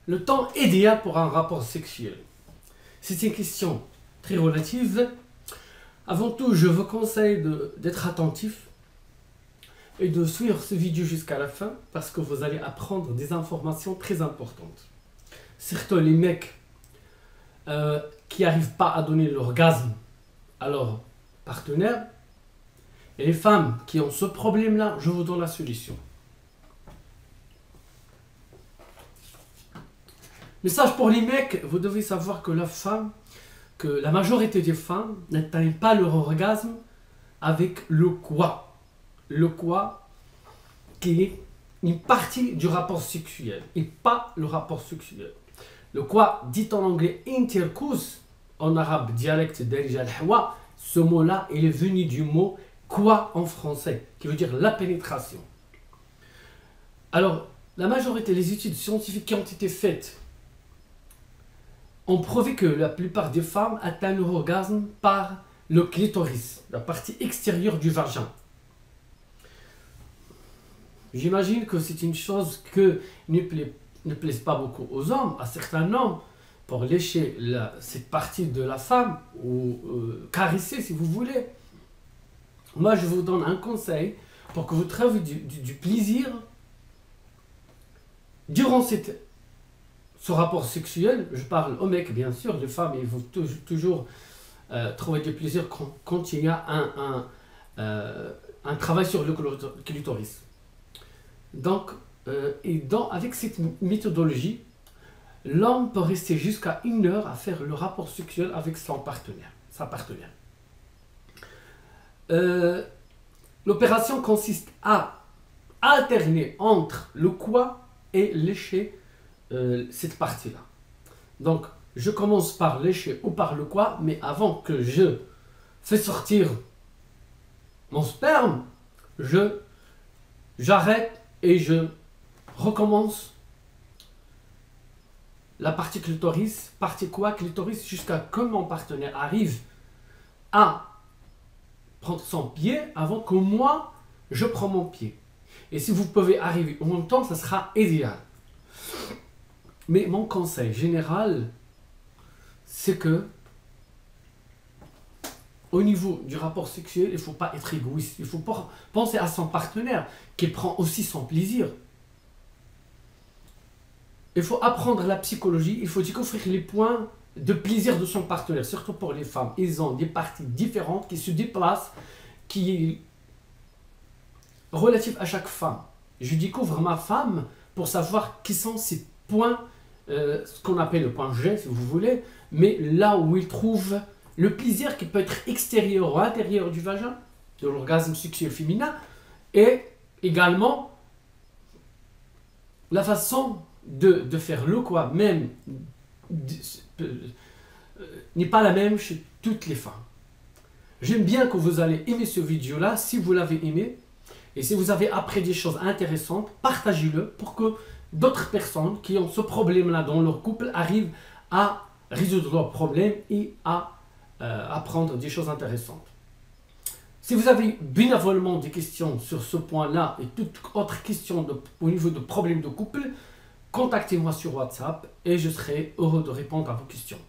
Le temps idéal pour un rapport sexuel. C'est une question très relative. Avant tout, je vous conseille d'être attentif et de suivre ce vidéo jusqu'à la fin parce que vous allez apprendre des informations très importantes. Surtout les mecs qui n'arrivent pas à donner l'orgasme à leur partenaire et les femmes qui ont ce problème-là, je vous donne la solution. Message pour les mecs, vous devez savoir que la majorité des femmes n'atteignent pas leur orgasme avec le quoi. Le quoi qui est une partie du rapport sexuel et pas le rapport sexuel. Le quoi, dit en anglais intercourse, en arabe dialecte d'Al Hawa, ce mot-là il est venu du mot quoi en français, qui veut dire la pénétration. Alors, la majorité des études scientifiques qui ont été faites ont prouvé que la plupart des femmes atteignent leur orgasme par le clitoris, la partie extérieure du vagin. J'imagine que c'est une chose que ne plaise pas beaucoup aux hommes, à certains hommes, pour lécher cette partie de la femme ou caresser si vous voulez. Moi, je vous donne un conseil pour que vous trouviez du plaisir durant ce rapport sexuel. Je parle aux mecs, bien sûr, les femmes, ils vont toujours trouver du plaisir quand il y a un travail sur le clitoris. Donc, avec cette méthodologie, l'homme peut rester jusqu'à 1 heure à faire le rapport sexuel avec sa partenaire. L'opération consiste à alterner entre le quoi et lécher cette partie-là. Donc, je commence par lécher ou par le quoi, mais avant que je fais sortir mon sperme, j'arrête et je recommence la partie clitoris, partie quoi, clitoris, jusqu'à ce que mon partenaire arrive à prendre son pied avant que moi, je prends mon pied. Et si vous pouvez arriver en même temps, ça sera idéal. Mais mon conseil général, c'est que au niveau du rapport sexuel, il ne faut pas être égoïste. Il faut penser à son partenaire, qui prend aussi son plaisir. Il faut apprendre la psychologie, il faut découvrir les points de plaisir de son partenaire, surtout pour les femmes. Ils ont des parties différentes qui se déplacent, qui sont relatives à chaque femme. Je découvre ma femme pour savoir qui sont ses points, ce qu'on appelle le point G, si vous voulez, mais là où il trouve le plaisir qui peut être extérieur ou intérieur du vagin, de l'orgasme sexuel féminin, et également la façon de faire le quoi, même n'est pas la même chez toutes les femmes. J'aime bien que vous allez aimer ce vidéo là, si vous l'avez aimé, et si vous avez appris des choses intéressantes, partagez-le pour que d'autres personnes qui ont ce problème là dans leur couple arrivent à résoudre leurs problèmes et à apprendre des choses intéressantes. Si vous avez bénévolement des questions sur ce point-là et toute autre question au niveau de problèmes de couple, contactez-moi sur WhatsApp et je serai heureux de répondre à vos questions.